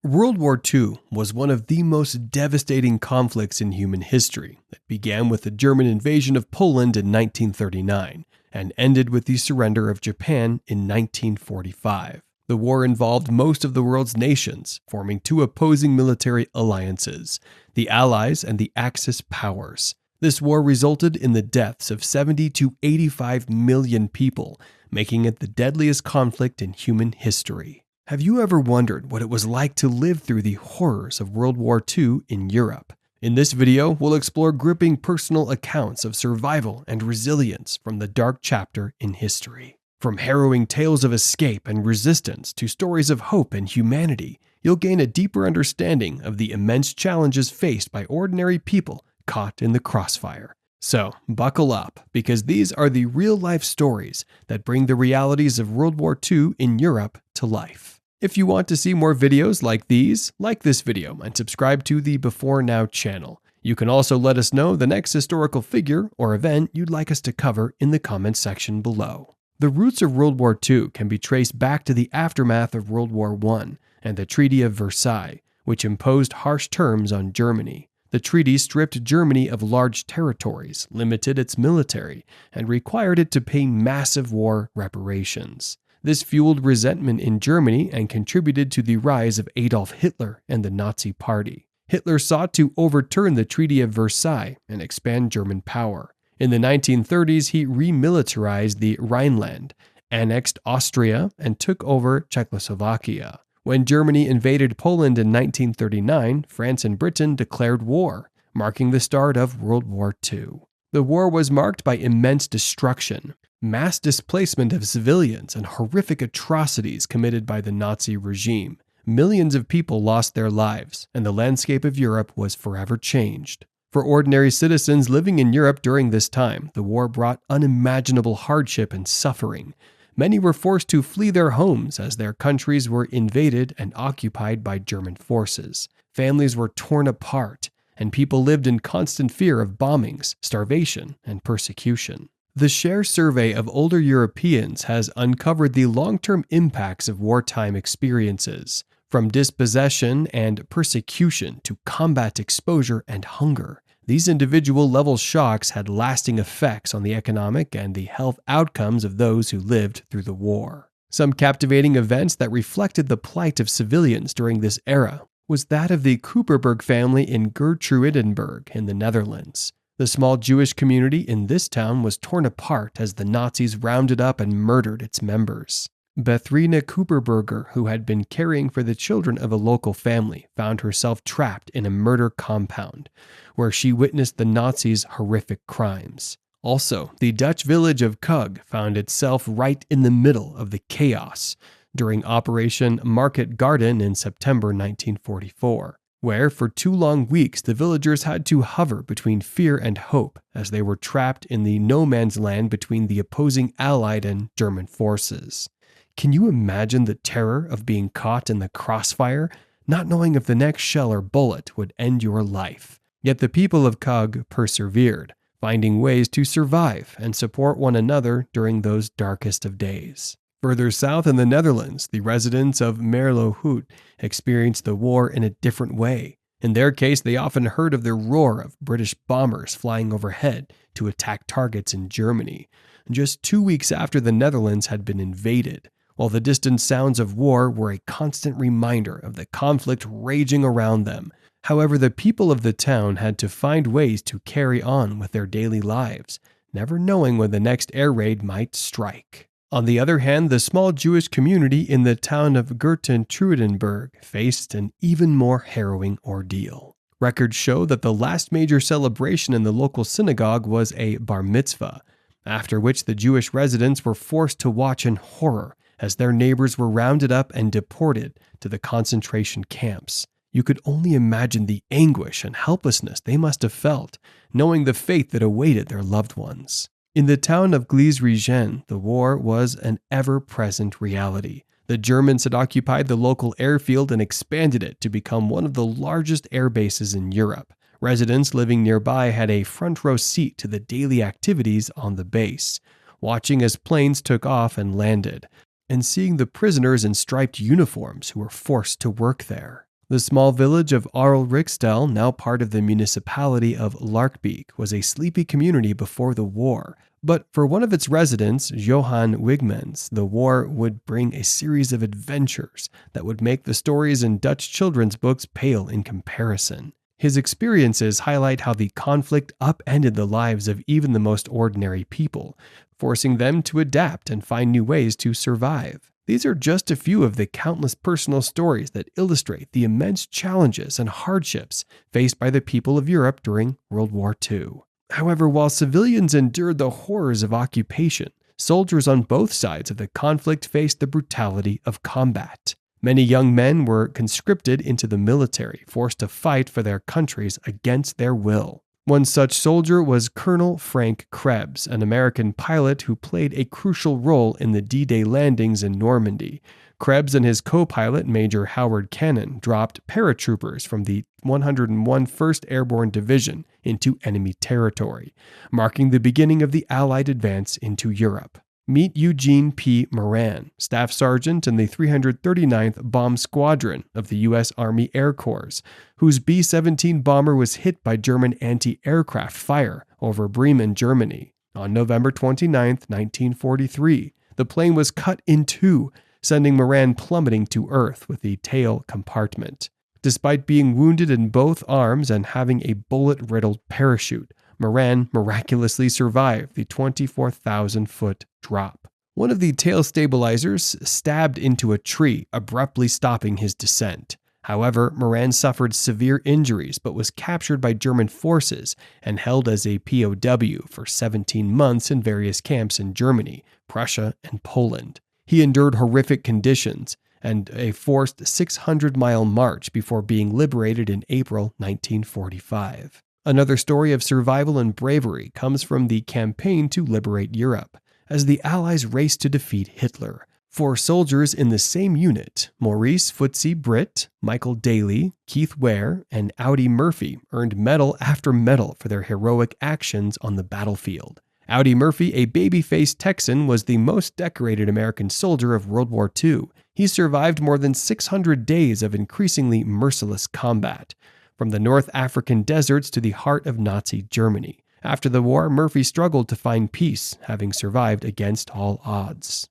World War II was one of the most devastating conflicts in human history that began with the German invasion of Poland in 1939 and ended with the surrender of Japan in 1945. The war involved most of the world's nations, forming two opposing military alliances, the Allies and the Axis powers. This war resulted in the deaths of 70 to 85 million people, making it the deadliest conflict in human history. Have you ever wondered what it was like to live through the horrors of World War II in Europe? In this video, we'll explore gripping personal accounts of survival and resilience from the dark chapter in history. From harrowing tales of escape and resistance to stories of hope and humanity, you'll gain a deeper understanding of the immense challenges faced by ordinary people caught in the crossfire. So, buckle up, because these are the real-life stories that bring the realities of World War II in Europe to life. If you want to see more videos like these, like this video and subscribe to the Before Now channel. You can also let us know the next historical figure or event you'd like us to cover in the comments section below. The roots of World War II can be traced back to the aftermath of World War I and the Treaty of Versailles, which imposed harsh terms on Germany. The treaty stripped Germany of large territories, limited its military, and required it to pay massive war reparations. This fueled resentment in Germany and contributed to the rise of Adolf Hitler and the Nazi Party. Hitler sought to overturn the Treaty of Versailles and expand German power. In the 1930s, he remilitarized the Rhineland, annexed Austria, and took over Czechoslovakia. When Germany invaded Poland in 1939, France and Britain declared war, marking the start of World War II. The war was marked by immense destruction, mass displacement of civilians, and horrific atrocities committed by the Nazi regime. Millions of people lost their lives, and the landscape of Europe was forever changed. For ordinary citizens living in Europe during this time, the war brought unimaginable hardship and suffering. Many were forced to flee their homes as their countries were invaded and occupied by German forces. Families were torn apart, and people lived in constant fear of bombings, starvation, and persecution. The Share Survey of older Europeans has uncovered the long-term impacts of wartime experiences, from dispossession and persecution to combat exposure and hunger. These individual-level shocks had lasting effects on the economic and the health outcomes of those who lived through the war. Some captivating events that reflected the plight of civilians during this era was that of the Cooperberg family in Geertruidenberg in the Netherlands. The small Jewish community in this town was torn apart as the Nazis rounded up and murdered its members. Bethrine Cooperberger, who had been caring for the children of a local family, found herself trapped in a murder compound, where she witnessed the Nazis' horrific crimes. Also, the Dutch village of Kug found itself right in the middle of the chaos during Operation Market Garden in September 1944, where for 2 long weeks the villagers had to hover between fear and hope as they were trapped in the no-man's land between the opposing Allied and German forces. Can you imagine the terror of being caught in the crossfire, not knowing if the next shell or bullet would end your life? Yet the people of Kug persevered, finding ways to survive and support one another during those darkest of days. Further south in the Netherlands, the residents of Merlo-Hout experienced the war in a different way. In their case, they often heard of the roar of British bombers flying overhead to attack targets in Germany, just 2 weeks after the Netherlands had been invaded. While the distant sounds of war were a constant reminder of the conflict raging around them. However, the people of the town had to find ways to carry on with their daily lives, never knowing when the next air raid might strike. On the other hand, the small Jewish community in the town of Geertruidenberg faced an even more harrowing ordeal. Records show that the last major celebration in the local synagogue was a bar mitzvah, after which the Jewish residents were forced to watch in horror as their neighbors were rounded up and deported to the concentration camps. You could only imagine the anguish and helplessness they must have felt, knowing the fate that awaited their loved ones. In the town of Gleisregen, the war was an ever-present reality. The Germans had occupied the local airfield and expanded it to become one of the largest air bases in Europe. Residents living nearby had a front-row seat to the daily activities on the base, watching as planes took off and landed, and seeing the prisoners in striped uniforms who were forced to work there. The small village of Aarl-Riksdal, now part of the municipality of Larkbeek, was a sleepy community before the war. But for one of its residents, Johan Wigmans, the war would bring a series of adventures that would make the stories in Dutch children's books pale in comparison. His experiences highlight how the conflict upended the lives of even the most ordinary people, forcing them to adapt and find new ways to survive. These are just a few of the countless personal stories that illustrate the immense challenges and hardships faced by the people of Europe during World War II. However, while civilians endured the horrors of occupation, soldiers on both sides of the conflict faced the brutality of combat. Many young men were conscripted into the military, forced to fight for their countries against their will. One such soldier was Colonel Frank Krebs, an American pilot who played a crucial role in the D-Day landings in Normandy. Krebs and his co-pilot, Major Howard Cannon, dropped paratroopers from the 101st Airborne Division into enemy territory, marking the beginning of the Allied advance into Europe. Meet Eugene P. Moran, Staff Sergeant in the 339th Bomb Squadron of the U.S. Army Air Corps, whose B-17 bomber was hit by German anti-aircraft fire over Bremen, Germany. On November 29, 1943, the plane was cut in two, sending Moran plummeting to Earth with the tail compartment. Despite being wounded in both arms and having a bullet-riddled parachute, Moran miraculously survived the 24,000-foot drop. One of the tail stabilizers stabbed into a tree, abruptly stopping his descent. However, Moran suffered severe injuries but was captured by German forces and held as a POW for 17 months in various camps in Germany, Prussia, and Poland. He endured horrific conditions and a forced 600-mile march before being liberated in April 1945. Another story of survival and bravery comes from the campaign to liberate Europe, as the Allies raced to defeat Hitler. Four soldiers in the same unit, Maurice Footsie Britt, Michael Daly, Keith Ware, and Audie Murphy, earned medal after medal for their heroic actions on the battlefield. Audie Murphy, a baby-faced Texan, was the most decorated American soldier of World War II. He survived more than 600 days of increasingly merciless combat, from the North African deserts to the heart of Nazi Germany. After the war, Murphy struggled to find peace, having survived against all odds.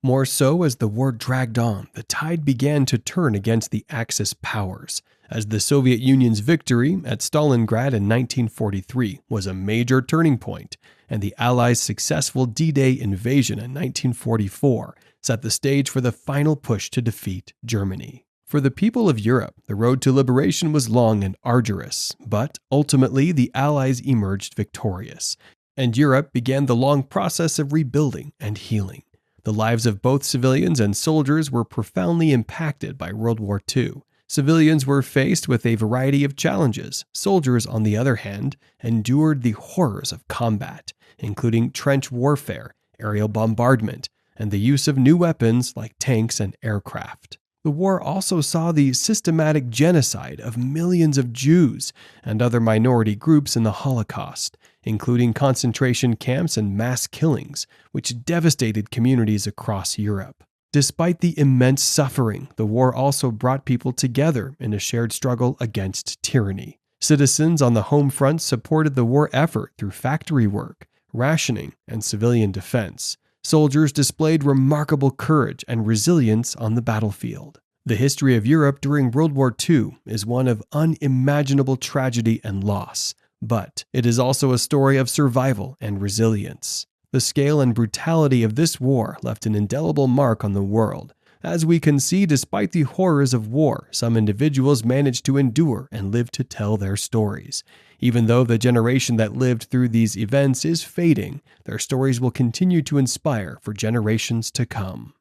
More so, as the war dragged on, the tide began to turn against the Axis powers, as the Soviet Union's victory at Stalingrad in 1943 was a major turning point, and the Allies' successful D-Day invasion in 1944 set the stage for the final push to defeat Germany. For the people of Europe, the road to liberation was long and arduous, but ultimately the Allies emerged victorious, and Europe began the long process of rebuilding and healing. The lives of both civilians and soldiers were profoundly impacted by World War II. Civilians were faced with a variety of challenges. Soldiers, on the other hand, endured the horrors of combat, including trench warfare, aerial bombardment, and the use of new weapons like tanks and aircraft. The war also saw the systematic genocide of millions of Jews and other minority groups in the Holocaust, including concentration camps and mass killings, which devastated communities across Europe. Despite the immense suffering, the war also brought people together in a shared struggle against tyranny. Citizens on the home front supported the war effort through factory work, rationing, and civilian defense. Soldiers displayed remarkable courage and resilience on the battlefield. The history of Europe during World War II is one of unimaginable tragedy and loss, but it is also a story of survival and resilience. The scale and brutality of this war left an indelible mark on the world. As we can see, despite the horrors of war, some individuals managed to endure and live to tell their stories. Even though the generation that lived through these events is fading, their stories will continue to inspire for generations to come.